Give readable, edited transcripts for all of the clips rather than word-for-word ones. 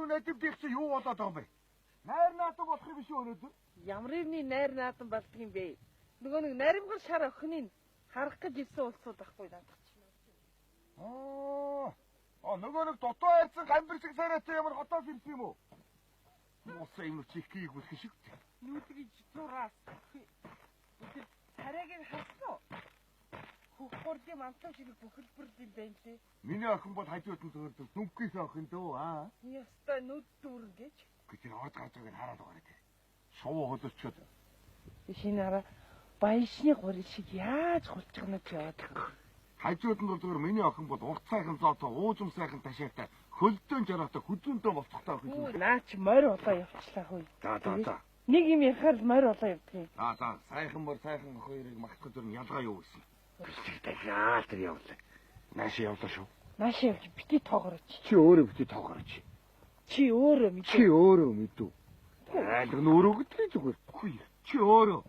охин найдварыг чи юу болоод байгаа юм бэ? Найр наадаг болох юм биш үү өнөөдөр? Ямар ивний найр наадан болдго юм бэ? Нөгөө нэг наримгал шар охиныг харах гэж ирсэн улсууд байхгүй надад чинь. Нөгөө нэг дотоо хайрцан гамбирчиг сараатай ямар хотоос ирсэн юм уу? Муусан юм чих кийг үлхэн шиг. Нүдгийж зураас. Өдөр царайг хассан. Хөхөрлийн амтан шиг бүхэлбэрлэн байна лээ. Миний охин бол хажууд нь төрдөг дүнхгээс охин дөө аа. Яста нүд дүүрэн гэж. Гэтэл орд гарч байгааг хараад байгаа дээ. Шувуу хөлөччөөд. Шинэ хараа баяшны гурил шиг яаж хулчих нь ч яваад байгаа. Хажууд нь бол зөвхөн миний охин бол урт сайхан зоотоо уужим сайхан ташаатай хөлдөөн жараатай хүзүүнтэй болцохтой охин юм. Наач морь улаа явчлаа хөөе. За. Нэг юм ярихаар морь улаа явдаг юм. За сайхан хоёрыг магтах зүр нь ялгаа юу гэсэн. Яа тэр явлаа. Нааши явлаа шүү. Нааши явж бити тоогорооч. Чи өөрөө бити тоогорооч. Чи өөрөө мэдв. Чи өөрөө мэдв. Айлг нь өөрөө гэдгийг зүгээр. Чи өөрөө.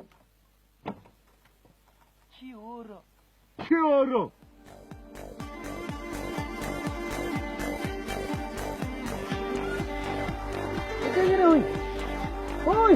Ой!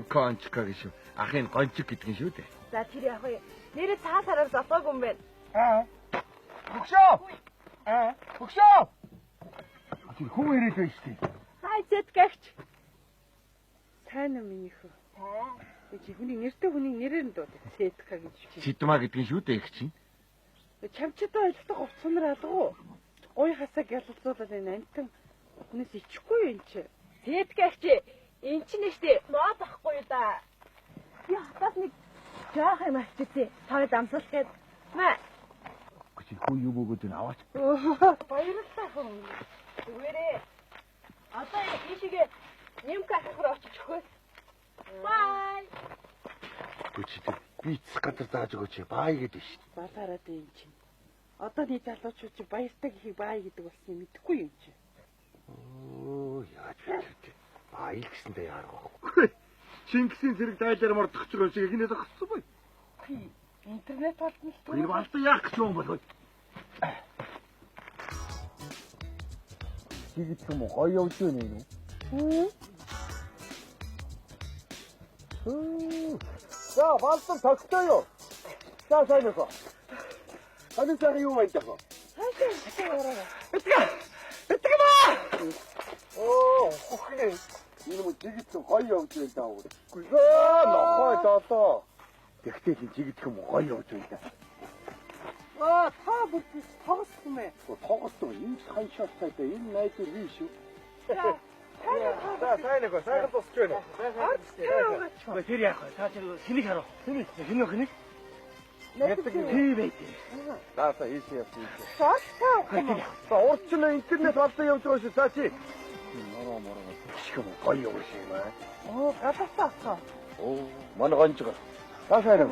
Гончка гэж шүү. Ахын гончик гэдэг нь шүү дээ. За тэр яг нэрээ цаасараар зотоог юм байна. Бөгшөө! Тэр хүн ирээд байна шүү дээ. Хай зэтгэгч. Сайн юм минийх. Чи хүний нэртэй хүний нэрээр нь дууд. Зэтка гэж чи. Сидма гэдэг нь шүү дээ их чинь. Чамчтай ойлгох хувцсанаар алгуу. Гой хасаг ялцуулаад энэ амтан хүнээс ичихгүй юм чи. Зэтгэгч. Энд чинь нэштэй мод ахгүй юу да. Би хатаас нэг жоох юм авчихдээ. Тойд амсалт гээд. Маа. Чи хүн юу бөгөөд н аваач. Баярлалаа хүн. Зүгээрээ. Одоо ийшээгээ нэмк ахихроо очиж өгөөс. Бай. Чи би цэцэг газар зааж өгөөч. Бай гэдэг шүү дээ. Балаараад юм чинь. Одоо нэг залуучууд чи баяртай гэхийг бай гэдэг болсон мэдэхгүй юм чи. Яаж вэ? Аял гэсэндээ яарах. Чингисийн зэрэг дайлаар мордох ч юм шиг эхнээ зогссон бай. Интернет болтон л. Энэ балта яах гэж юм бол. Чигт юм уу гоё явж байна юм уу? За балта тогтоо юу? За сайн уу. Аны цаг юу байж байгаа? Хөхнээ. Энэ мө жигт гоё явж байна даа. Нохой доо. Тэгтэл энэ жигт юм гоё явж байна. Та бүр тоглосон мэ? Тоглосон. Энэ ханшаастай дээ. Энэ найдвар би шүү. За сайн нэг сайхан тусч байна. Тэр яах вэ? Та тэр хэнийг харав? Хэний охиныг? Тийм байх. За ийшээ явчих. За урдчил интернет болтой явж байгаа шүү. За чи. Мороо шиг гоё явж юм аа. гадаасаа. Манай гонжго. За сайн уу.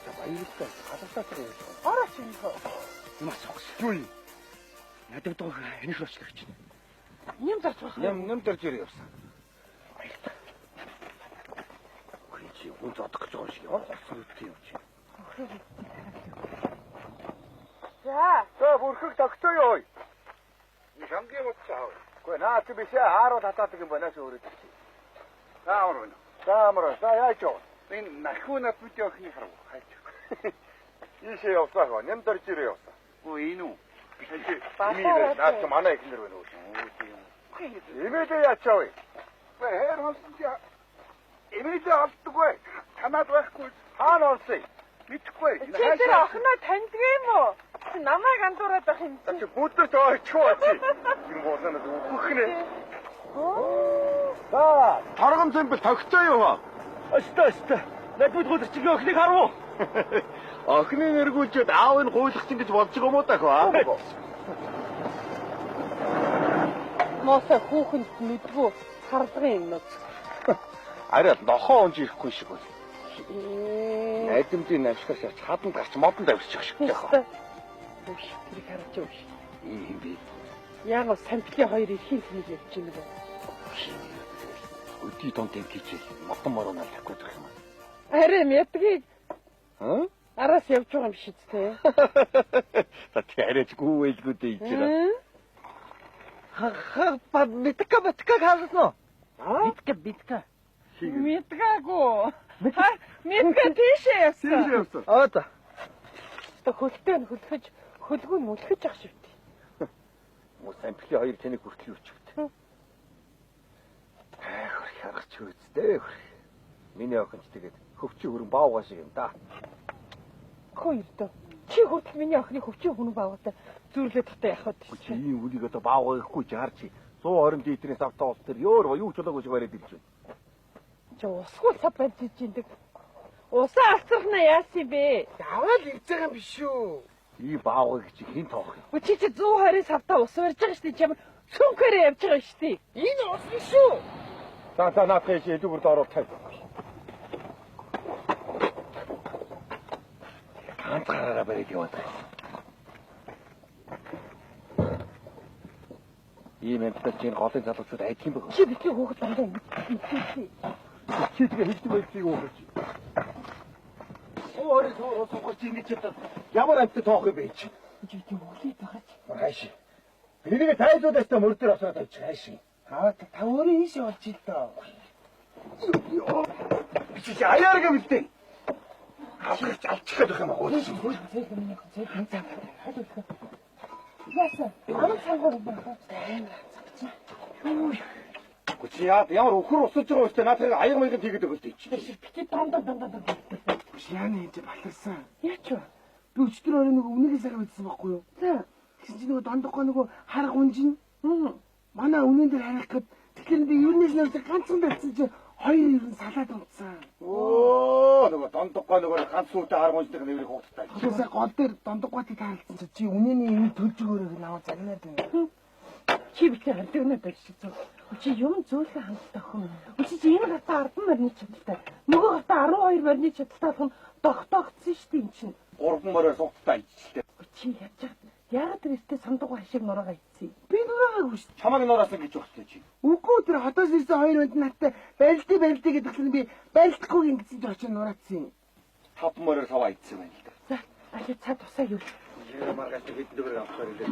За баярлалаа. Гадаасаа явж байгаа. Орооч юм хөө. Маш хогс. Юу юм? Надад доо хэнийх очлоо гэж. Нэм зарч байх. Нэм дөрж ирээ явсан. Баярлалаа. Чи хүн зодох гэж байгаа шиг явсан үгүй юм чи. За бүрхэг тогтоо юу? Шангийн утсаа. Гүй наа чи бишээ хаарууд хатаадаг юм байна шүү өөрөө чи. Заамар. За яаж юу? Энэ нахуунаас бүт явахны харав. Хайч. Ийшээ явсаа гоо. Нэм дөрж ирээ явсан. Гүй энэ үү? Наач манай ихнэр байна уу? Имэдэ яачаа вэ? Хэр хонсон чи имэдэ алддаггүй. Танаад байхгүй. Хаана олсон? Мэдхгүй. Тэр охиноо таньдаг юм уу? Намайг андуураад байх юм. Чи бүдэрт ойчгүй чи. Энэ боосонод үхнэ. За, торгон зэмбэл тогтоо юу? Өстө. Надад гудэрчгийн охиныг харав. Охиныг эргүүлжээд аав нь гуйлах чинь гэж болж байгаа юм уу даа хөө? моосоо хүүхэнд мэдгүй сарлагын юмнууд. Арай нохоо унж ирэхгүй шиг бол. Найдамдын навшгаас хаданд гарч модонд авчиж шиг яах вэ? Тэр харж байгаа шүү. Ийм би. Яг нь самплын хоёр эрхийн тнийг явж байна гэх. Өдий тон тэмхийчээ модон морооноо тавих гэдэг юм аа. Арай мэдгийг. Араас явж байгаа юм биш үү? За тий арайчгүй байлгүйдээ ичээрээ. Бат битка хаална. Битка. Мэдгаагүй. Мэдга тийшээ явсан. Оото. Та хөлтэй хөлхөж хөлгөө мүлхэж ах шивт. Муу сампли хоёр тэнэг хүртэл юу ч гэдэг. Хөр харгач үзтэй хөр. Миний охинч тэгээд хөвчөө хөрөн баавгаа шиг юм да. Хоёр доо. Чи хүртэл миний охины хөвчөө хөрөн баавгатай зүрлээд тахта яхад. Чи ийм үлийг одоо баавгаа ихгүй чаарчи. 120 литрийн савтаа ус тэр ёор юу ч болоогүй шиг бариад ирж байна. Чи усгүй сав барьж ижиндэг. Усаа алцрахна яасан бэ? Яваад ирж байгаа юм биш үү? Ий баавгыг чи хэн тоох юм? Чи 120 савтаа ус барьж байгаа шүү дээ. Чамд цүнхээрээ явж байгаа шүү дээ. Энэ ус биш үү? За наадах чи дүүрд ороод тай. Ганцаараа бариад яваад байна. Ийм амьтад чинь голын залуучууд айдах юм байна. Чи битгий хөөхд дандаа ингэсэн. Чи тэгээ хэлдэг байдгийг өөхөж. Өөрөөр хэлбэл ингэж ядаад ямар амьтад тоох юм бэ чи? Чи өглөөд байгаа чи. Хайш. Энийг тайлуулаад та мөрдөр асууад авчих хайш. Та өөрөө ийш болж ил доо. Чи аяарга мэдтэй. Авч алчих гэдэг юм аа. Яасан? Аман цангар байна. Чи ямар өхөр усаж байгаа үстэй наадхыг аяга маягийн тийгээд өгөөд чи. Бити дандаа. Яаны энэ баларсан. Яач вэ? Би өчтөр өөрөө нэг үнэгээ сайхан мэдсэн байхгүй юу? За. Тэгсэн чинь нөгөө дондохгоо нөгөө харга унжин. Манай үнэн дээр харах гээд тэгэхээр энэ юунаас нэрсэ ганцхан тавьсан чи хоёр ер нь салаад унтсан. Нөгөө дондохгоо нөгөө ганц сүртэй харга унждаг нэврийг хугацтай. Тэгээс гол дээр дондохгоотой таарлцсан чи үнэний энэ төлж өгөөрэй наваа загнаад байна. Чи битээ хандгнаа байж зүг. Чи юм зөөлхөн ханддаг хүн. Чи энэ гатаа 10 морины чадaltaй. Нөгөө гатаа 12 морины чадaltaй болох нь догтоогдсон шүү дээ эн чинь. 3 мороор сугтаа ичтэй. Чи яаж яагаад тэрстэй сандуугаа хашиг нураагаа ицсэн? Би нураагүй шүү. Чамаг нураасан гэж өгсөн чи. Үгүй тэр хотоос ирсэн хоёр хүнд надтай барилдаа гэдэг нь би барилдахгүй ингэсэн чи очиж нураацсан. 5 мороор саваа ицсэн байна л да. За, аль цаа тусаа юу? Яа маргааш хэд дөрөөр авахаар илээ.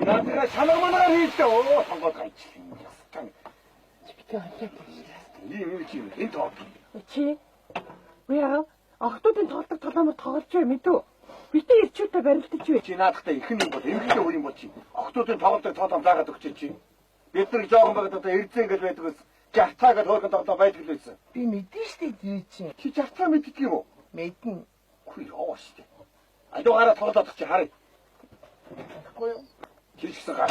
Наадхаа чамаг манаар хийлээ. Оо сонгоод гайчлаа юм ястан. Чи битээ ханддаг. Ийм чи хэн тоог. Чи яа охтуудын тоглолт толомор тоглож бай мэдв. Битээ ирчүүтэй барилдаж бай. Чи наадахтай их юм бол эмхтэй үр юм бол чи. Охтуудын тоглолтыг тоолон заагаад өгч чи. Бид нар жоохон байгаад одоо эрдзэн гэж байдаг ус. Жартаагаад хөөрхөн тоглоо байдаг л байсан. Би мэдэн штэ дээ чи. Чи жартаа мэддэг юм уу? Мэдэн. Хүй яваа штэ. Адуугаараа тоглоод чи харъя. Тэгэхгүй юу? Чирчсэн гар.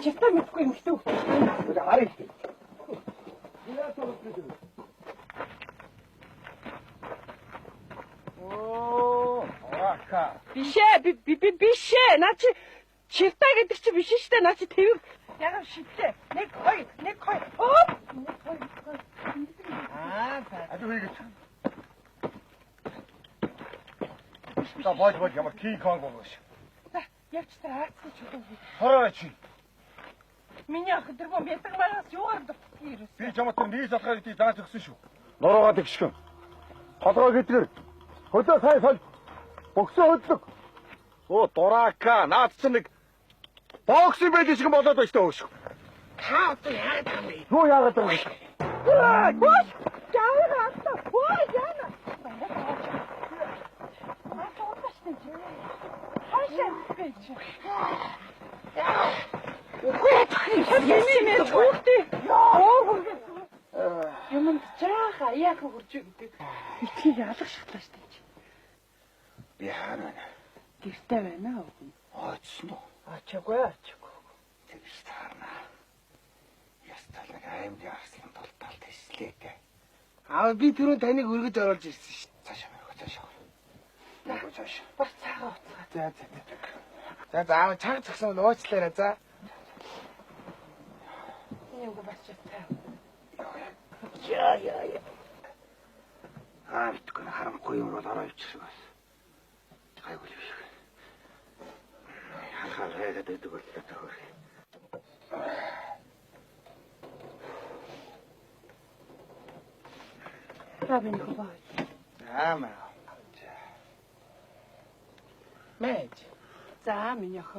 Читаа мэдгүй юм шүү. Харъя. Яа тоглож байна? Аха. Бишээ. Наа чи чивтаа гэдэг чи биш шүү дээ. Наа чи тэвэг. Яг шивтээ. 1 2. Оп. Адуу хийгээч. За бож ямар King Kong болоош. За, явч та аацгүй ч юм. Хараа чи. Миний ах дөрвөн бятаг байгаас юугаар дутдаг юм. Би чамд тэр нийс атгаар идэх зааж өгсөн шүү. Нуруугаа тэгшгэн. Толгой гэдгэр. Хөлөө сайн соль. Бөксөө хөдлөг. Оо дураака наад чи нэг боксинг байж шиг болоод байна шүү өөш. Та одоо яагаад юм бэ? Юу яагаад байгаа юм? Гүш! Яагаад та? Ой, яана. Хашаа гэж. Яа, чухтий. Юмд жааха яахан хурж гэдэг. Ичи ялах шатлаа штэ. Би хаана? Гэртээ байна уу? Очсон уу? Ачаагүй. Тэгж таарна. Ясталаг аймд ярсан толтал тэслээ. Аа би түрүү таныг өргөж оруулж ирсэн шүү. Цаашаа мөрөх цаашаа. Нөгөө цааш. Бас цаагаа уцгаа. За аав чанга згсэн уучлаарай за. Энэ үг бас цаа. Яа. Битгүй харанхуй юм бол ороо ивчих бас. Гайгүй л биш. Хахаа хайгаад байдаг бол тохор. Правильно говорит. Ама. Мэж. За минийх.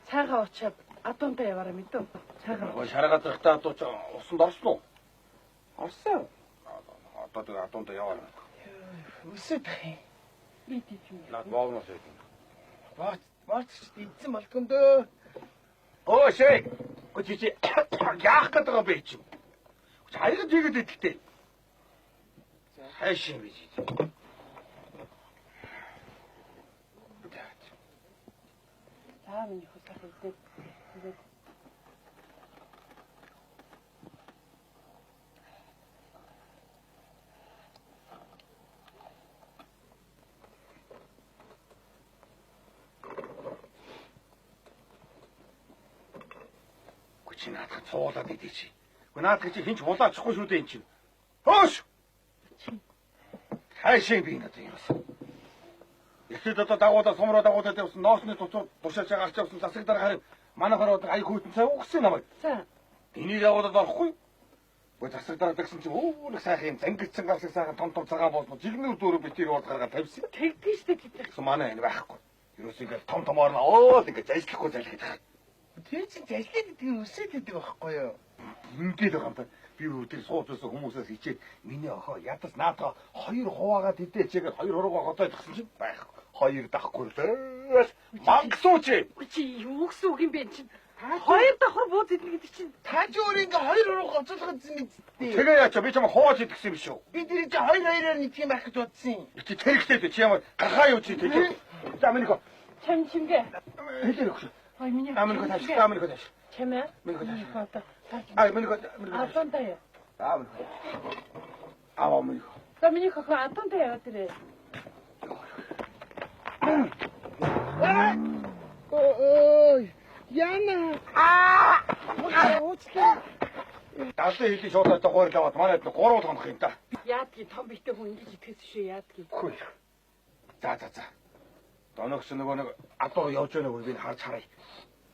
Цаагаа уучаад адуунтай яваараа мэдв. Цаагаа. Шаргаад байхдаа одоо усанд орсон уу? Орсон. Одоо тэгээ адуунтай яваараа. Үсэт хэ. Бити юм. Наад боогноос ээ. Баач идсэн болтгон дөө. Оо шээ. Гүчи яах гээд байгаа бэ чи? Хайгаад игээд идэлтэй. Хайшин бич. За минийх усаа хэлээд. Чи наадах цуулаад идэ чи. Гэхдээ наадах чи хинч булаачихгүй шүү дээ эн чинь. Хөөш. Хайшин би надад юм. Эхлээд одоо дагуулаа сумруу дагуулаад явсан ноосны туцууд бушааж гарч явсан засаг дараа харин манай хороод аяг хүйтэн цай угсан намайг. За. Энийг явуулаад орохгүй. Гөө засаг дараа дагсан чи өөх сайхан юм зангидсан гарсан сайхан том цагаан боолно. Жигнэр дөрөв битгийг урд гаргаад тавьсан. Тэгдэж штэ гэдэг. Гэсэн манай энэ байхгүй. Юус ингээд том томоор нь оо ингээд ажиллахгүй залхийд байгаа. Тэр чинь ажиллаад гэдэг нь үсэт гэдэг байхгүй юу? Ингээд байгаа юм та. Би өдөр сууцсан хүмүүсээс хичээд миний охоо ядас наадгаа 2 хуваагаад идээч гээд 2 хуруугаа хотоод гисэн чинь байхгүй. 2 дахгүй л. Мангасууч. Чи юу гэсэн үг юм бэ чинь? Хоёр давхар бууз идэх гэдэг чинь. Та ч өөр ингээ 2 хуруу гоцолгож зэн мэдтээ. Тэгээ яач би чам хооч идэгсэн юм шүү. Би тэр чинь 2-2-оор нэг юм байх гэж бодсон. Чи тэрэгтэй чи ямар гахаа юу чи тэгээ. За минийх. Чимгээ. Хэлээ өгш. Ой миний. Аминь тааш. Аминь тааш. Чимээ. Минийх тааш. Минийх. Адуунтай. Минийх. За минийх охин адуунтай яваад ирээ. Ой. Яна. Уучлаа. Даалын хэлий шуудаа догоор даваад манайд 3 хоног юм та. Яадгийн том битээ хүн ингэж итгэс шүү яадгийн. Хөөе. За. Доногч нөгөө нэг адуу явж байгааг би харж харъя.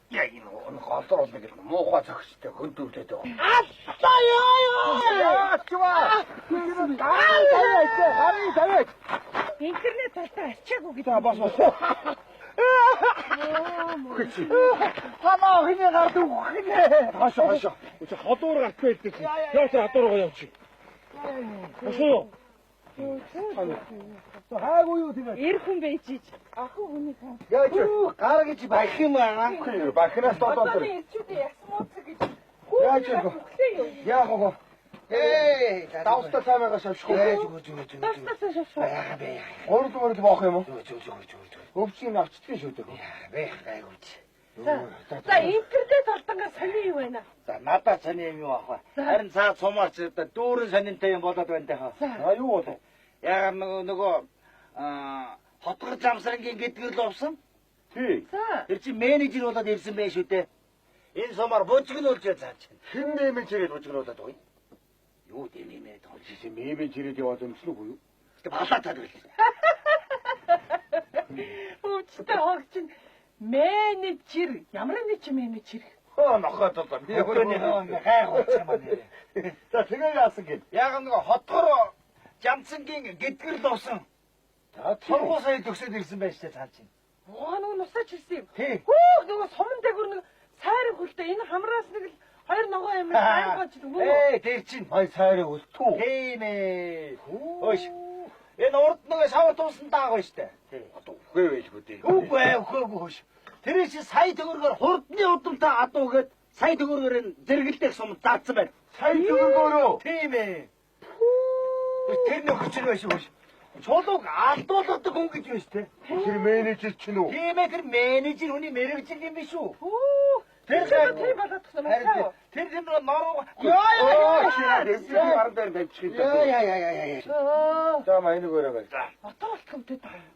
Яа энэ олдор бол нэг муухай зөгчтэй хөндөвлөд байгаа. Аллаа яа. Чуваа. Харин. Интернет талтаа арчаагүй гэдэг. За бас. Хамаа хинээ гард үхнэ. Хашаа. Чи ходуур гарч байдаг. Яач хадуургаа явчих. Босоо. Хаагүй юу тэгээ. Эр хүн байж. Ахын хүний таа. Яач гар гэж байх юм аа. Бахнаас тодоод. Ирчүүдээ ясан мууцэг гэж. Яач яах вэ? Давстаа цаамаас авчихгүй. Давстаа шавшаа. Гурд боох юм уу? Өвчин авчдгийн шүү дээ. Бэх гайгүйч. За интернет толтонгаа сони юу байна? За надад сони юм юу ах вэ? Харин цаа цумаарч дүүрэн сонинтай юм болоод байна даа. А юу болов? Яа нөгөө хотгор замсрангийн гэдгээр л овсон. Тий. За. Тэр чи менежер болоод ирсэн байх шүү дээ. Энэ сумаар бужигнуулж зааж. Хэн нэмэн чирэд бужигнуулаад байгаа юм? Юу дэмэмээ тоолж. Чи нэмэн чирэд яваад өмснө үгүй юу? Тэ балаа таад байл. Өвчтэй хогч менежер. Ямар нэг чи менежер? Нохоод одоо би Хөөний гайхууч юм аа. За тэгээ яасан гээд. Яг нөгөө хотгор жамцангийн гэдгээр л овсон. За Сургууль сая төгсөд ирсэн байж таа цааш. Оо нөгөө нусаач ирсэн юм. Тий. Хөө нөгөө суман дээгүр нэг сайрын хөлтэй энэ хамраас нэг л хоёр ногоо юм аймгаач үү? Тэр чин. Ай цайрыг өлтүү. Тийм ээ. Хөөш. Энэ урд нөгөө савар туусан даагаа штэ. Тий. Үгүй байлгүй дээ. Үгүй хөөш. Тэр чи сая төгрөгөөр хурдны удамтай адуу гээд сая төгрөгөөр зэрэгэлдэх сум заасан байна. Сая төгрөгөөрөө. Тийм ээ. Тэр нэг хүчээр байж хөөш. Чулууг алдуулдаг хүн гэж байна штэ. Тэр менежер ч нү. Тийм ээ тэр менежер хүний мэрэгжил юм биш үү? Тэр болоод тахсан юм. Тэр нороо. Яа. За маа энийг өрөөгэй. Отоолт хөвдөд байгаа юм.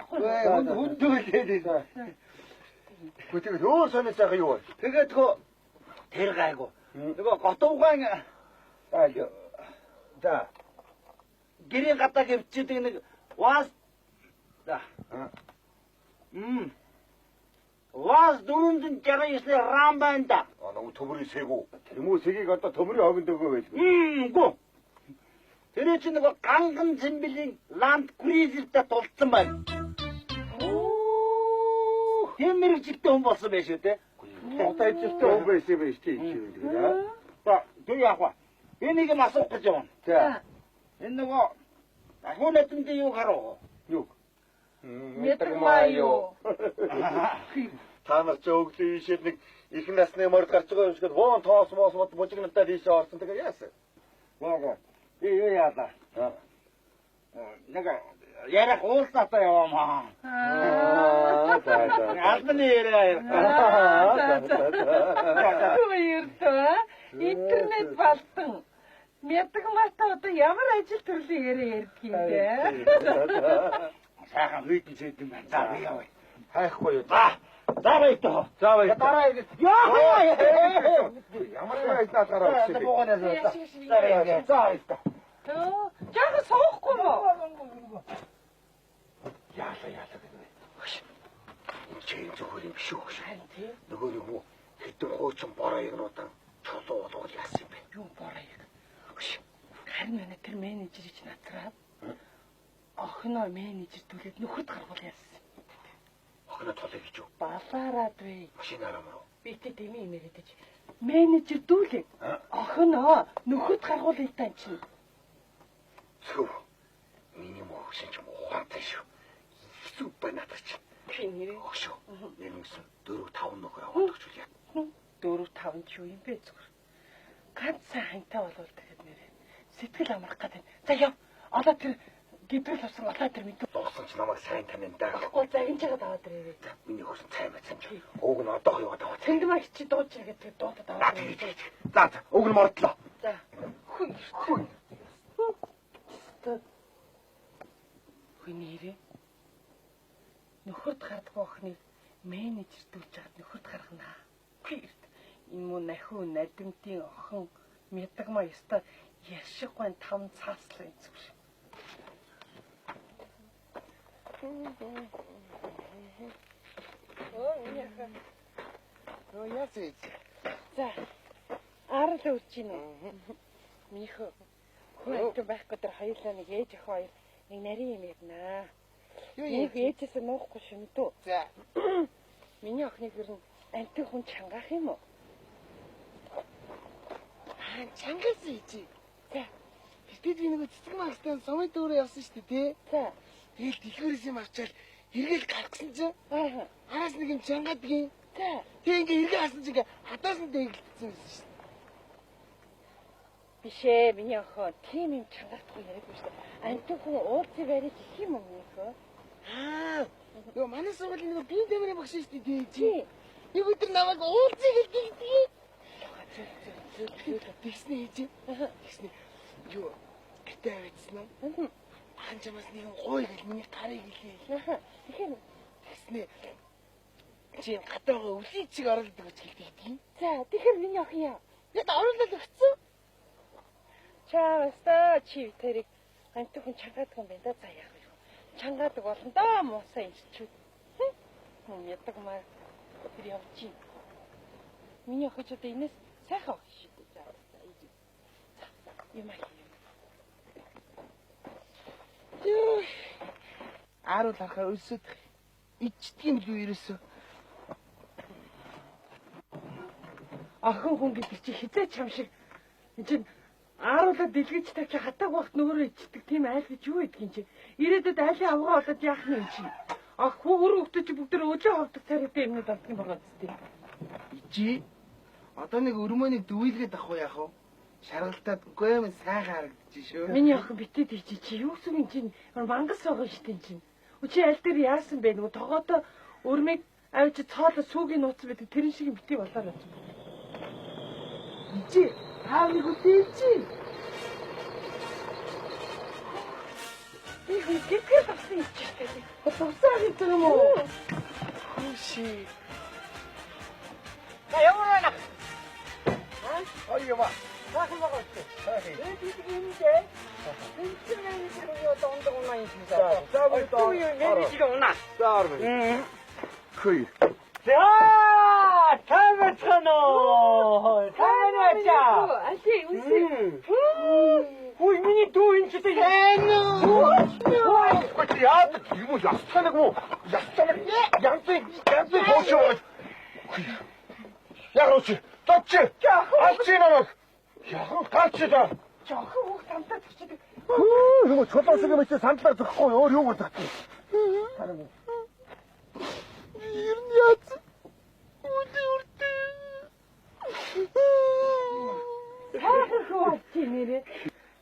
Хүндүүлээ. Гэхдээ өөр сонирч байгаа юу вэ? Тэгээд тэр гайгүй. Нөгөө готовгаан за гэрийн гадаа гівчдэг нэг ваз за ваз 469 рам байна да. Нөгөө төмрийн сэгүү. Хүмүүсийг одоо төмрийн ховонд өгөө байлгүй. Гүү. Тэр чинь нөгөө ганган цэмбэлийн ланд крузертэй тулцсан байна. Тийм мэрэгжилтэй хүн болсон байх шүү дээ. Одоо эцэстээ хүн байсан байж тийм юм. За, тэг яах вэ? Энийг нь асуух гэж байна. За. Энэ нөгөө ахуй нэтэндээ юу харав? Юу? Мэдэрмаа юу? Та нар ч өглөө ийшээ нэг их насны морд гарч байгаа юм шиг воон тоос моос мод бужигнатаа тийшээ орсон тэгээ яасан? Гоо. Юу яалаа? Нэг ярах уулзаатай яваамаа. Албаны яраа. Интернет балтан. Мэдэрмаатай одоо ямар ажил төрлийн яриа ярьдаг юм бэ? Сайхан үйдэн зүйдэн байна. За би явъя. Хайхгүй юу? За баярлалаа. За баярлалаа. Дараа ирэх. Яа! Ямар байснаа дараа За баярлалаа. Жаахан суухгүй мó? Яалаа. Чи зөвхөн юм шүү. Нөгөө нэг хэдэн хуучин бороо игнуудан чулуу болгол яасан юм бэ? Юу бороо иг? Харин манай тэр менежерич натраад охиноо менежер түлээд нөхөд гаргуул яасан. Охиноо толоо гэж юу? Балаараад вэ. Машинаараа мөн. Би тэ дэмий имэрэдэж. Менежер дүүлээ. Охиноо нөхөд гаргуулъя тань чинь. Зөв. Миний мөөхсөн ч ухаантай шүү. Зүг байна надад чинь. Би нэрээ. Өшөө. Нэрмсэн 4-5 нөхөр аваад өгчүүл яа. 4-5 ч юу юм бэ зүгээр. Ганц сайн хантай болвол тэгэхэд нэрээ. Сэтгэл амрах гэдэг. За яв. Одоо тэр гидрэл авсан одоо тэр мэдээ. Дуусан ч намайг сайн таньд даа. Гол загинж байгаа даваад ирээ. Миний хөсөн цай мэдсэн чи. Уг нь одоо яваад аваад. Тэндмэг чи дууж гэдэг дуудаад аваад ирээ. За уг нь мордлоо. За. Хүй. Хүнээрээ нөхөрд гардаг охиныг менежер дүүлж хаад нөхөрд гаргана. Энэ мөн нахиу надимтын охин мэдгмаа ёстой яшиг гон 5 цааслаа зүгээр. Яасэж. За. Арал үрж гин үү? Минийхөө хөөд байхгүй тэр хоёулаа нэг ээж ах хоёр нэг нарийн юм ярина. Юу ээжээс нуухгүй шимтүү. За. Миний охиныг ер нь антиг хүн чангаах юм уу? Чангаас ээжи. За. Бид нэг цэцэг магтан сумын дүүрээ явсан шүү дээ, тий? За. Тэгэл дэлгүүрээс юм авчаал эргэл гаргасан чинь. Араас нэг юм чангаадаг юм. За. Тэг ингээ эргээ харсан чинь ингээ хадаас нь дэглэсэн байсан шүү дээ. Бишээ миний охин тийм юм чангаахгүй яриаггүй шүү дээ. Антиг хүн уулзыг барьж их юм уу минийхөө? Нөгөө манай сургуулийн нөгөө биеийн тамирын багш шүү дээ, тий? Нэг өдөр намайг уулзыг хэлдэг. Тэгснэ ээжи. Тэгснэ. Юу гэтээ авчихсан аа. Ханчамаас нэг гой гэл миний гарыг илээ. Тэгэхээр тэгснэ. Чи гадаагаа өвлий чиг оруулдаг гэж хэлдэг. за тэгэхээр миний охин яа. Яг оруулаад өгсөн. Чаастаа чи тэрийг антиг хүн чангаадаг юм байна да. За яах вэ? Чангаадаг болно да муусаа инчүүд. Хүн ядаг маа тэр явчих. Миний охин ч одоо энэс сайхан охин шүү дээ. За юм аа. Юу. Ааруул харахаар өлсөд ичдэг юм юу ерөөсөө. Охин хүн гэдэг чи хизээ чам шиг энэ чинь ааруулаад дэлгэж тавьчих хатааг багт нөөрөө ичдэг тийм айл гэж юу гэдгийг чи ирээдүйд айлын авгаа болоод яах юм чи ах хөр хөвгтөж бүгд өжөө ховдог царайтай юмнууд амтны байгаа зү. Ичи. Одоо нэг өрмөөнийг дүүлгээд авах уу яах вэ? Шаргалтаад үгүй юм сайхан харагдчих шүү. Миний охин битэд ичи чи юу гэсэн юм чинь мангас байгаа шүү дээ чинь. Өчи аль дээр яасан бэ нөгөө тогоото өрмийг авч цоолоо сүүгийн нууц байдаг тэрэн шиг битий болоо гэж. Ичи. Хаав нэг үтээчи. Гэвгээр тавсан юм чи гэдэг. Тавсаа гэдэг юм уу? Хөөши. Яваа. 어이구 봐. 사슴 먹었지. 왜 뒤지기 힘들게? 괜찮은 사람이 동동 많이 주자. 싸움을 또 왜 뒤지가 오나? 싸움을. 그이. 자, 잘못하노. 잘못했자. 아씨, 웃음. 우민이 또 인치도 해노. 야, 이거 약산하고 약산하고 양떼 보셔. 야, 그렇지. 떴지? 알지, 너는. 야, 같이다. 저거 삼다 주시대. 이거 저딴 쓰게 있지, 삼다 듣고 어려운 거 듣고. 하는 거. 이런 야채. сайхан хөөч нэрээ.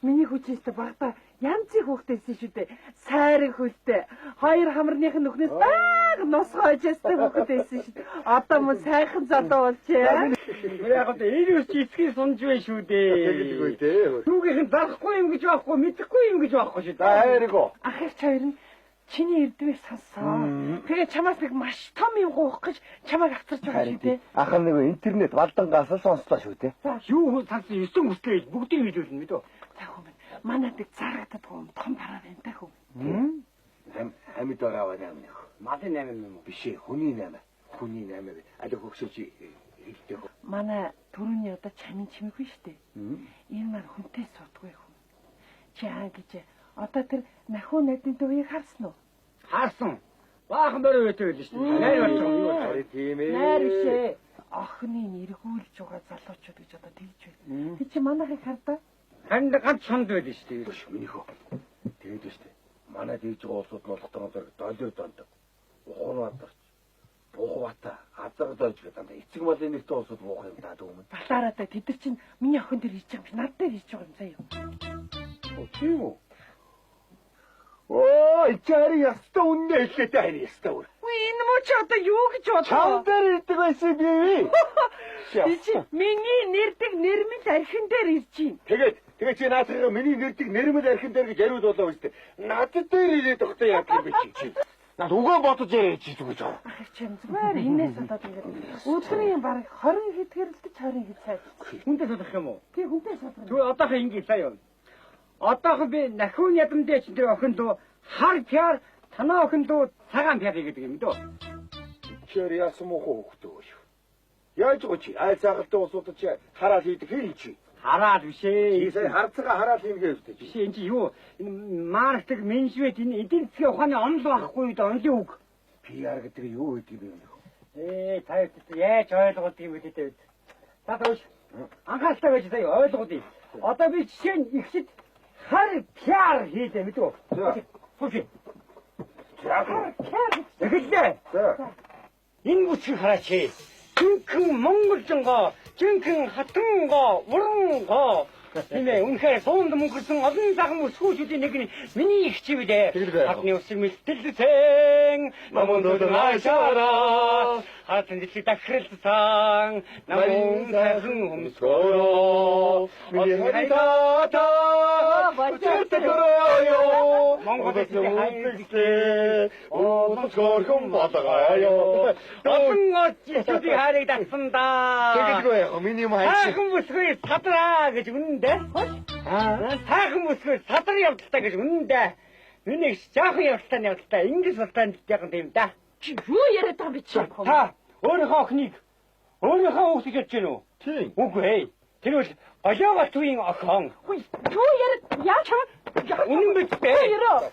Миний хүчээсээ багтаа янзын хөөхтэйсэн шүү дээ. Сайрын хөлтэй. Хоёр хамарных нь нүхнээс баг носгоожстой хөөхтэйсэн шүү дээ. Одоо мөн сайхан залуу болчихээ. Яг одоо ирүүс чи эцгийн сунж байна шүү дээ. Тэгдэггүй дээ. Түүгийнх нь зарахгүй юм гэж байхгүй, мэдэхгүй юм гэж байхгүй шүү дээ. хайргоо. Ахирч хоёр нь чиний эрдвийг сонсоо. Тэгээ чамаас нэг маш том юм гоох гэж чамайг авчирч байгаа шүү дээ. Ах нэг интернет балдангаас сонслоо шүү дээ. За юу сансан 9 хүслээ бүгдийг хэлүүлнэ мэдөө. За хүмүүс манайд зарагдаад том бараа байна та хөө. Хамид орава 8. Малын 8 юм уу? Биш ээ, хүний 8. Хүний 8. Аль хөгсөж хэлдэг. Манай түрүүний одоо чамин чимээгүй шүү дээ. Энэ маань хүнтэй суудгүй хүн. Чи аа гэж одоо тэр нахуу найдын төвийг харсан уу? Харсан. Баахан бороо өтөө л шүү дээ. Найр болчихсон юу вэ? Тийм ээ. Найр бишээ. Охины нэргүүлж байгаа залуучууд гэж одоо тэгж байна. Тэг чи манайхыг хардаа. Ханд ганц шонд байдаг шүү дээ. Биш минийхөө. Тэгээд шүү дээ. Манай дийж байгаа улсууд нь болохтой доллар дондог. Ухаанаар дорч. Буухвата, азар дорж гэдэг дандаа эцэг малын нэгтэй улсууд буух юм даа дүүмэн. Батаараа тэд нар чинь миний охин дээр хийж байгаа юм. Над дээр хийж байгаа юм заяа. Тийм үү? Оо, ичари ястаа үнэ хэлээд байна ястаа үр. Үгүй энэ муу чи одоо юу гэж бодлоо? Чам дээр ирдэг байсан би. Би чи миний нэрдэг нэрмэл архин дээр ирж байна. Тэгээд чи наасаа миний нэрдэг нэрмэл архин дээр гэж яриуд болоо үстэй. Над дээр ирээд өгтөө яах юм бэ чи? Над угаа бодож яриа чи зүгэж байгаа. Ах чи зүгээр энэс удаад ингээд өдрийн баг 20 хэд хэрэлдэж 20 хэд цайд. Хүнтэй содох юм уу? Тий хүнтэй садраа. Тэгвэл одоохон ингэ сая юу? Одоохон би нахуун ядамдээ чи тэр охин дөө хар пиар танаа охин дөө цагаан пиар гэдэг юм дөө. Чээр яасан муу хөөхтөө шүү. Яаж го чи айл цагалтай улсуудад чи хараад хийдэг хэл чи. Хараад бишээ. Чи сая харцгаа хараад хийнгээ үстэй чи. Бишээ энэ чи юу? Энэ маркетинг менежмент энэ эдийн засгийн ухааны онол байхгүй онлын үг. PR гэдэг нь юу гэдэг юм бэ? Та яаж ойлгуулдаг юм бэ гэдэг. За тэгвэл анхааралтай байж сая ойлгуулъя. Одоо би жишээ нь ихшид хар пиар хийлээ мэдв үү? Бүхий. Тэгэлээ. Энэ бүчиг хараач. Жинхэнэ монголжонго, жинхэнэ хатанго, уранго. Нэмээ үнэхээр суунд мөнгөрсөн олон цагаан өсгөөчүүдийн нэг нь миний их чи билээ. Хатны усыг мэлтэлсэн. Намун дөрөн айшаараа. Хатан дэлхий дахирлсан. Намун сайхан өмсгөрөө. Миний хайдаа. Бачэтгөрөөё. Монголын хайртай. Өмсгөрхөн болгоё. Олон очичүүдийн хайрыг татсандаа. Тэгэлгүй яа миний маань. Сайхан өсгөө тадраа гэж үнэн. Сайхан өсгөө садар явдалтай гэж үнэндээ. Нүнийг жаахан явдалтай ингэж салтаанд яахан тийм да. Чи юу яриад байгаа би чи? Та өөрийнхөө охиныг өөрийнхөө хүүхдийг ярьж гэнэ үү? Тийм. Үгүй ээ. Тэр бол голиоготын охин. Юу яриад яа чам? Үнэн биз дээ.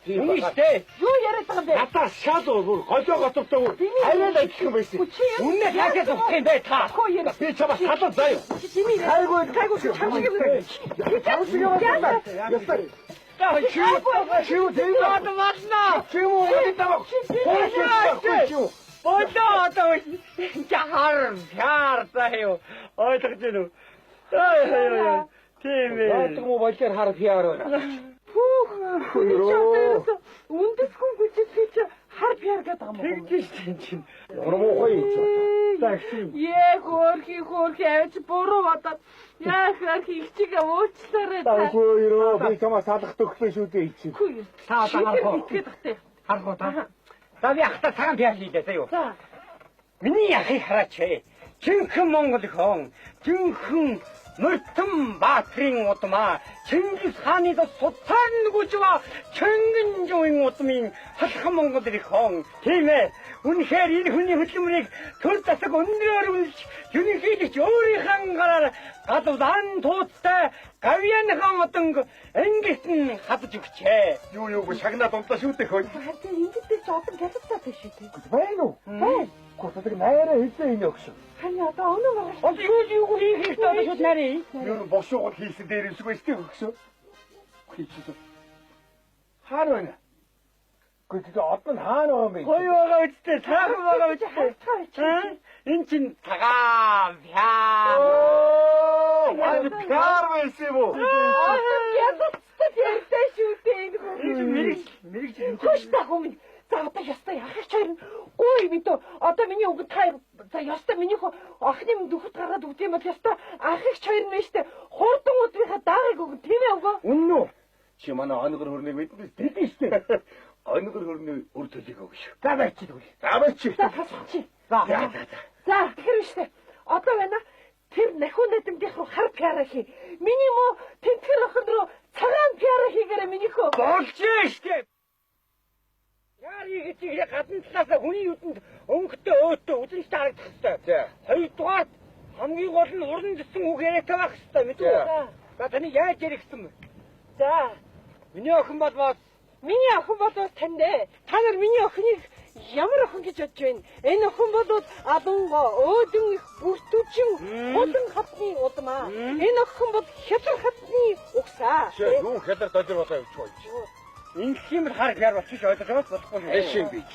Үнэн шүү. Юу яриад байгаа бэ? Надаас шал өөр голиоготой хайраа гэх юм байсан. Үнэн хаагаас өгөх юм бай та. Би чамаас салаад заяа. Хайгуу чамшиг юм. Чамшиг юм байна. Ястаа. Чиу дэваад Махна. чиу дэваад. Бодоо яхаар яар заяа. Ойлгож байна уу? Тийм ээ. Яатгам уу болоор хар пиар. Фүү Чамдаас үндэсгүй хүчтэй чи хар пиар гэдэг юм уу? Тэгж чинь. Ямар муухай юм чи. Загшин. Хөөрхи авч буруу бодоод яахаар хийчих уучлаарай. Тавгүй юу би чамаа салах төгсөн шүү дээ чи. Та одоо Харах уу та. За би ахта цагаан пиар хийлээ заяа. За. Миний яхийг хараач. Жинхэнэ Монгол хон, жинхэнэ Мөртөн баатрын удмаа Чингис хааны суцаан гүжва Чингэнжуйн удмын халхан Монгол хон. Тийм ээ. Үнэхээр энэ хүний хөдөлмөрийг төр засаг өндрөөр үнэлж ерөнхийдөө өөрийнхөө гараар гадуудан тууцтай гавьяаныхан одонг ангитэн хадж өгчээ. Юу шагнаад унтаа шүү дээ хөө. Харин ингэдэж одоо гялцаа биш үү? Байна уу? Байна. Гутдаг найраа хэлээ энэ өгш. Хань одоо өнөө маргааш. Одоо юу хийх хэрэгтэй одоо шууд нарийн. Юу бошоогоо хийсэн дээр юмсгүй байж тээ өгш. Хийчихсэн. Хаана байна? Гэхдээ одоо нь хаана байгаа юм бэ? Гоё байгаа үстэй, цаахан байгаа үстэй. Энд чинь цагаан пиар. Оо, манай пиар байсан юу? Ятцтай ярьдаа шүү дээ энэ хүн. Мэрэгч. Хөштэй хүн. За одоо ястаа яхах чойр. Ой бид одоо миний өгд та за ястаа миний охины дөхөд гаргаад өгд юм бол ястаа ахих чойр нь штэ. Хурдан удмынхаа даагыг өгд тийм ээ өгөө. Үнэн үү? Чи манай онгор хөрнийг мэднэ штэ. Онгор хөрний үр төлөг өгш. За байчих тэгвэл. За байчих. За тасчих. За. За тэр штэ. Одоо байна. Тэр нахуун найдамдынх руу хар пиара хий. Миний муу тэнтгэр охин руу цагаан пиара хийгээрэй миний хөө. Болж штэ. Яри гэж их гадна талаас хүний юунд өнгөтэй өөтөө үзэн харагдах хэвээр. За. Хоёрдугаар хамгийн гол нь уран дэсэн үг яриатай байх хэвээр мэдээ. За таны яаж ярих гэсэн бэ? За. Миний охин бол Миний охин бол танд та нар миний охиныг ямар охин гэж бодож байна? Энэ охин бол алангоо өөдөн их бүртүүчин хулан хатны удмаа. Энэ охин бол хятад хатны угсаа. Юу хятад дожир болоо явж байгаа. ингэх юм хар пиар болчих ойлгож болохгүй шүү. Эшин бич.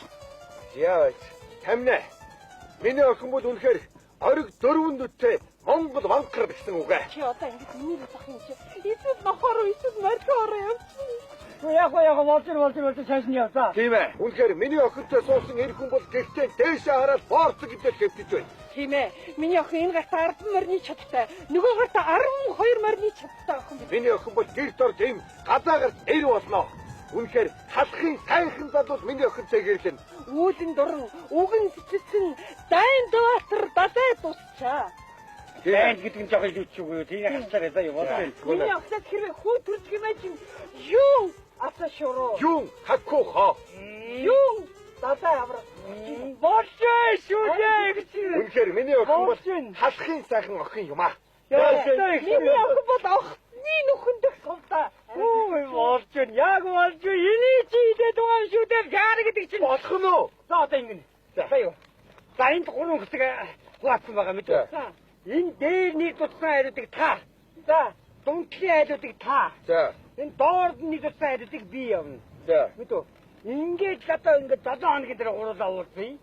Яач. Тамна. Миний охин бол үнэхээр ориг дөрвөн нүдтэй Монгол ванкар гэсэн үг ээ. Чи одоо ингэж миний бах юм чи. Эсвэл нохоор эсвэл морьхоор юм. Яг болж цааш нь явзаа. Тийм ээ. Үнэхээр миний охинтой суусан энэ хүн бол гэртээ дээшээ хараад борцог гэдэл хэвтэж байна. Тийм ээ. Миний охин энэ гартаа 10 морины чадтай. Нөгөө гартаа 12 морины чадтай охин. Миний охин бол гэрт орж ийм гадаагаар эр болно. Үнэхээр халахын сайхан залуу миний охинтой гэрлэн. Үүлэн дуран, үгэн цэцэн, дайн даатар далай тусчаа. Дайн гэдэг нь жоохон илүүчгүй. Тийм хацлаа заа юу болсон. Миний охин хэрэг хүү төрчих юм аа чи. Юу? Аса шороо. Юу хакку хаа. Юу? Далай авраа. Болшоо шүү дээ. Үнэхээр миний охин бол халахын сайхан охин юм аа. Миний охин бол охины нөхөндөх сувдаа. Ой болж яг болж энийг чи идээд байгаа шүү дээ. Яар гэдэг чинь болох нь уу? за одоо ингэнэ. За юу. За энд гурван хэсэг хуваацсан байгаа мэт. Энэ дээр нэг туссан хайруудыг та. За дундхийн хайруудыг та. За. Энэ доор нэг туссан хайруудыг би явна. За. Мэт үү. Ингээд одоо ингээд 7 хоногийн дээр гурлаа уулзъя.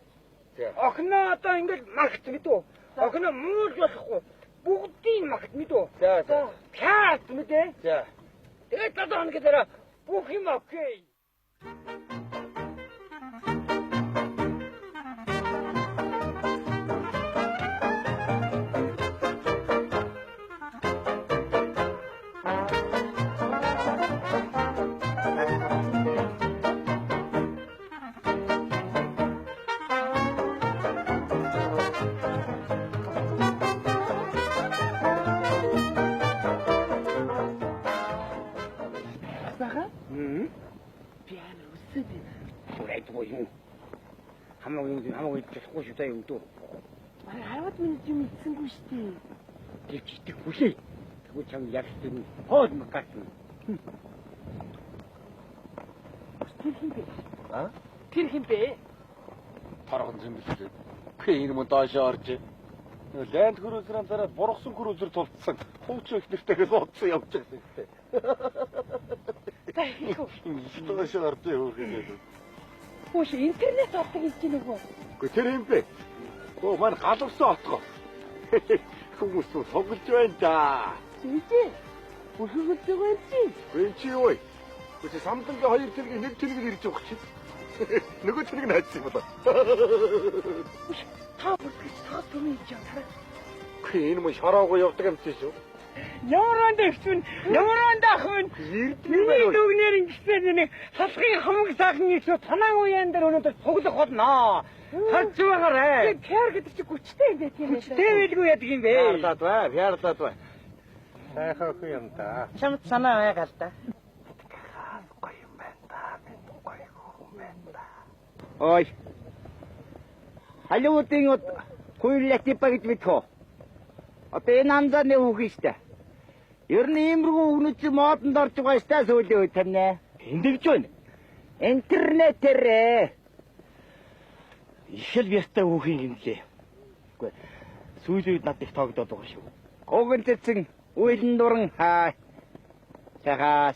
За. Охиноо одоо ингээд магт мэт үү. Охиноо мууж болохгүй. Бүгдийн магт мэт үү. За. Пяат мэт ээ. За. Тэгээд 7 хоногийн дээр бүх юм окей. Хамаагүй болохгүй шүү дээ юм дөө. Бараг 10 минут юм идсэнгүй шүү дээ. Тэр чигтэй хүлээ. Тэгвэл чам яг тийм хоод магтсан. Тэр хин бэ? А? Тэр хин бэ? Тархан зэмбэлээ. Хин юм доошоо орж. Лэнд крузерын дараа бургасан крузер тулцсан. Хуучин их нэртэйгээс утсан явж байгаа юм. Доошоо орж явах. Хөөш интернет ордог юм чи нөгөө. Гэхдээ тэр юм бэ? Оо маань галавсан отгоо. Хүмүүс тоглож байна да. Үгүй. Бүхэл зүйл чи. Гүн чи юу вэ? Үгүй самдангийн хоёр тэлгийн нэг тэлгэр ирж байгаа чи. Нөгөө тэлэг нь хайцсан юм байна. Та бүртгэж таа түмэн хийж яваа. Үгүй энэ мөн шороогүй явдаг юм чи шүү. Ямаранд ихсэн, ямаранд ахын. Миний дүгнэр ингэсэн нэг салхын хамаг саахан их танаа уян дээр өнөөдөр цуглах болно. Харж байгаарай. PR гэдэг чи хүчтэй юм бэ тийм ээ. Хүчтэй байлгүй яадаг юм бэ? Фярлаад бай. Сайхан юм да. Чамд санаа байгаал та. Гоё юм байна да. Гоё юм байна да. Ой. Халиудын хуйлатипа гэж мэдхөө. Одоо энэ анзааны хүүхэн штэ. Ер нь иймэрхүү өгнөч модонд орж байгаа штэ сүүлийн үед таньнаа. Эндэгж байна. Интернетээр ишэл бястай хүүхэн юм лээ. Үгүй. Сүүлийн үед надад их тоогдоод байгаа шүү. Гогон цэцэн уйлан дуран хаа. Сага.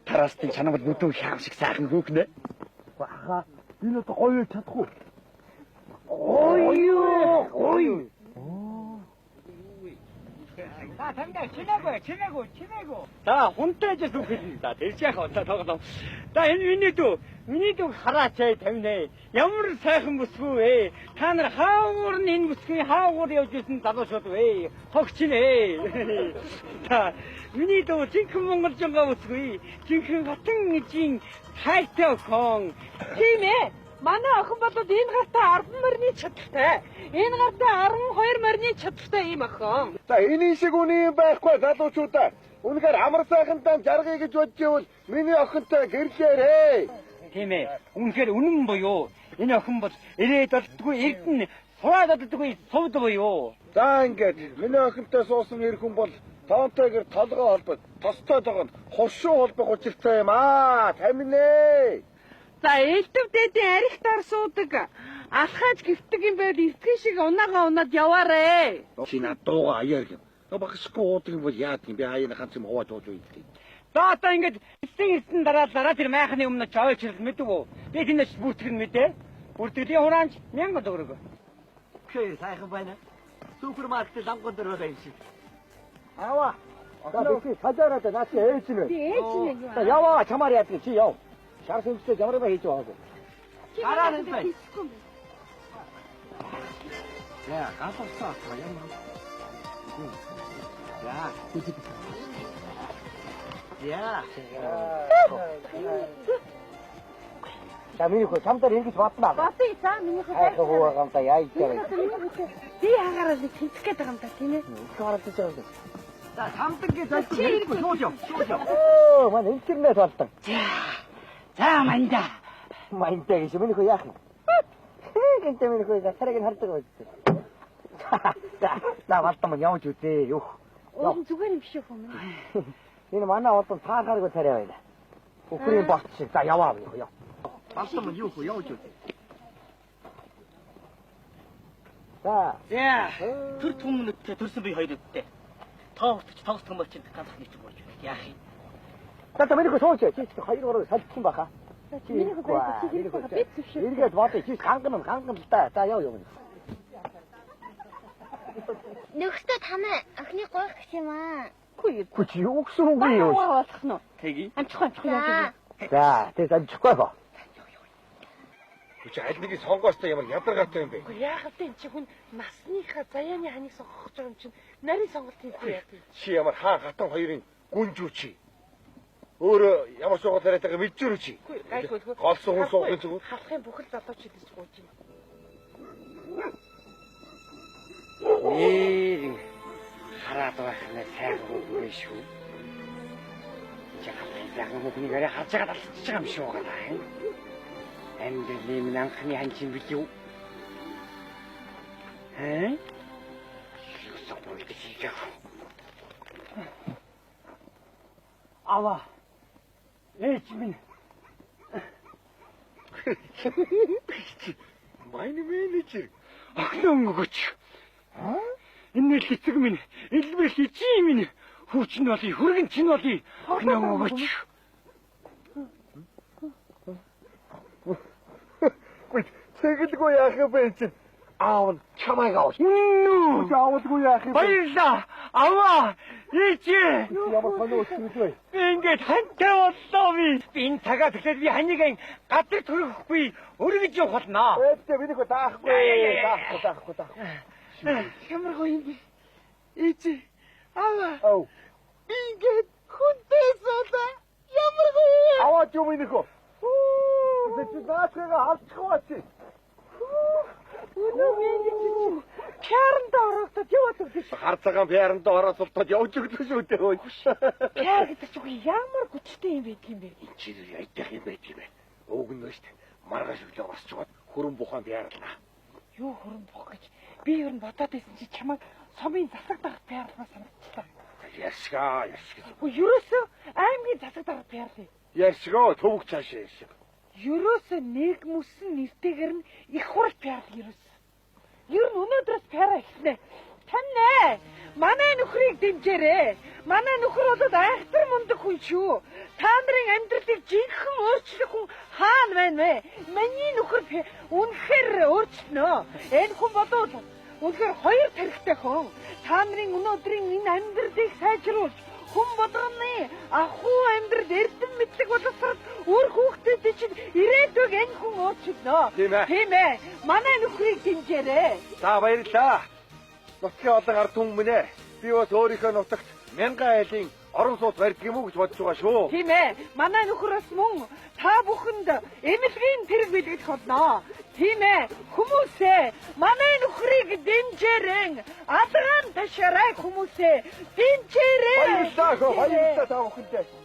Тараастын чанамд нүдэн шаам шиг сайхан хүүхнэ. Баха. Энэ одоо гоё чадахгүй. Ой. За тамга чинээгүй. За хунтайж зүгхэн да тэрч яах вэ тоглоо. За энэ миний дүү хараач тавинэ. Ямар сайхан бүсгүй вэ? Та нар хаагуур нь энэ бүсгүй хаагуур явж исэн залуучууд вэ? Хогч нэ. За миний дүү жинхэнэ монголжонгаа бүсгүй. Жинхэнэ хатан ижийн хайртай охин. Тийм ээ. Манай охин болоод энэ гартаа 10 морины чадвартай. Энэ гартаа 12 морины чадвартай ийм охин. За энэ шиг үний юм байхгүй залуучуудаа. Үнэхээр амар сайхантай жаргая гэж бодож ивэл миний охинтой гэрлээрээ. Тийм ээ. Үнэхээр үнэн боёо. Энэ охин бол ирээд олддгүй эрдэнэ суугаад олддгүй сувд боёо. За ингээд миний охинтой суусан эр хүн бол таантайгэр толгой холбоод тостой байгаа нь хуршуу холбох учиртай юм аа. Таминэ. За элдв дэдийн арихтаар суудаг. Алхаж гифдэг юм байл эвтгэн шиг унаага унаад яваарэ. Чи надууга аяар юм. Багшгүй уудаг юм бол яадаг юм бэ? Хаяа ханц юм хувааж ууж үйдэг. За одоо ингэж эцсийн дараа тэр майхны өмнө чавж хэрэг мэдв үү? Би тийнээс бүртгэн мэдээ. Бүртгэлийн хураанч 1000 төгрөг. Хөөе сайхан байна. Супермаркет ламгон дээр байгаа юм шиг. Аваа. За би сажаараа наач ээж нэ. Би ээж нэг юм. За яваа чамаар яадаг чи яв. Шар хэмжтэй ямараа хийж байгаагүй. Гараа нь бай. Яа, гасавсаа ямар. Яа. За миний хөө чамдаар ингэж бодноо. Батый цаа миний Хайхаа хуу гамта яа ичээ. би хагаараа нэг тэнцэх гээд байгаа юм да тийм ээ. Хараад байгаа юм. За хамтангийн золтой хэрэггүй шууж. Оо, мань интернет болдог. За манда. Майнтай гэж миний хөө яах вэ? Гэнтэ миний хөө сарыг нь хардаг байж. За валтам явж үзээ. Юу. Уул зүгээр юм биш үү минь. Энэ манай одон таархааргүй тариа байна. Өхрийн багт шиг. За яваа миний хөө. Балтам юу хөө явж үү. За. Яа. Тэр түмнэт төрсөн би хоёр үдтэй. Тоогтчих мөр чинь ганцхан нэг болж байна. Яах юм? За миний хөө сууч. Чи хоёр гурав салчихсан баха. Миний хөө чи хэрэг байгаа би зөвшөө. Эргээд бодъё. Чи ханган л та. За яв юм. Нөхөдөө танай охины гоох гэх юм аа. Хүч юу гэсэн үг юм? болох нь. Тэги. Амчихгүй яа. За, тэг амжихгүй бо. Чи аль нэгийг сонгоостой ямар ядаргаатай юм бэ? Гэхдээ яахад энэ чи хүн насныхаа заяаны ханыг сонгох гэж байгаа юм чинь нарийн сонголт хийхгүй яа. Чи ямар хаан хатан хоёрын гүнжүү чи. Өөрөө ямар суугаад тариатайгаа мэджүрүү чи. Гайгүй. Голсон хүн суугын зүгээр. Халахын бүхэл залууч хэлж гооч юм. Хараад байх нэ сайхан үгүй шүү. Жаахан хүүхний гэрээ харж байгаа талцж байгаа юм шүү гэнэ. Амьдралын минь анхны ханчин бил юу? Ава. Ээж минь. Майны менежер. Охин өнгөч. Энэ л эцэг минь, элбэр хичи минь. Хүүч нь болый, хүргэн чинь болый. Охин өнгөч. Тэгэлгүй яах юм бэ чи? Аав чамайг авах. Нүү. Заавалгүй яах юм бэ? Баярлаа. Аваа! Ээжээ! Ямар сонио өчтөрч вэ? Би ингээд хантай боллоо би. Би энэ цагаа тэгэхээр би ханигийн гадар төрөхгүй өргөж явах болно. Ээжээ бинийг даахгүй. Даахгүй. Ямар гоё юм бэ? Ээжээ. Аваа. Ав. Ингээд хүнтэй суулаа. Ямар гоё. Аваад юу минийх вэ? Тэд наачгаа халдчихгүй бач. Өнөө минь Кяранд ороодод яваад өгдөө. Хар цагаан пиаранд ороод султаад явж өгдөө шүү дээ. Кяр гэдэг чинь ямар хүчтэй юм байдаг юм бэ? Чи яйтах юм байт юм бэ? Уугнаа штэ. Маргааш өглөө босч чад хөрөн бухан пиарлаа. Юу хөрөн бох гэж би ер нь бодоод байсан чи чамайг сумын засаг дарга пиарлаа санагдчихлаа. Яшгаа. Ерөөсөө аймгийн засаг дарга пиарлаа. Яшгаа төвөг цаашаа яшг. Ерөөсөө нэг мөсөн нэртэйгэр нь их хурал пиарлаа ерөөсөө. Ер нь өнөөдрөөс пиараа эхэлнэ. Таньнаа. Манай нөхрийг дэмжээрэй. Манай нөхөр бол айхтар мундаг хүн шүү. Та нарын амьдралыг жинхэнэ өөрчлөх хүн хаана байна вэ? Миний нөхөр үнэхээр өөрчлөнө. Энэ хүн бодвол үнэхээр хоёр тарихтай хүн. Та нарын өнөөдрийн энэ амьдралыг сайжруулж хүн болгоны ахуй амьдрал эрдэм мэдлэг боловсрол өөр хүүхдүүд чинь ирээдүйг энэ хүн өөрчилнө. Тийм ээ. Манай нөхрийг дэмжээрэй. За баярлаа. Нутгийн олон ард түмэн минь ээ. Би бас өөрийнхөө нутагт 1000 айлын орон сууц барьдаг юм уу гэж бодож байгаа шүү. Тийм ээ. Манай нөхрөөс мөн та бүхэнд эмнэлгийн тэрэг бэлгэх болно. Тийм ээ. Хүмүүсээ манай нөхрийг дэмжээрэн алгаан ташаарай хүмүүсээ. Дэмжээрэй. Баярлалаа та бүхэндээ.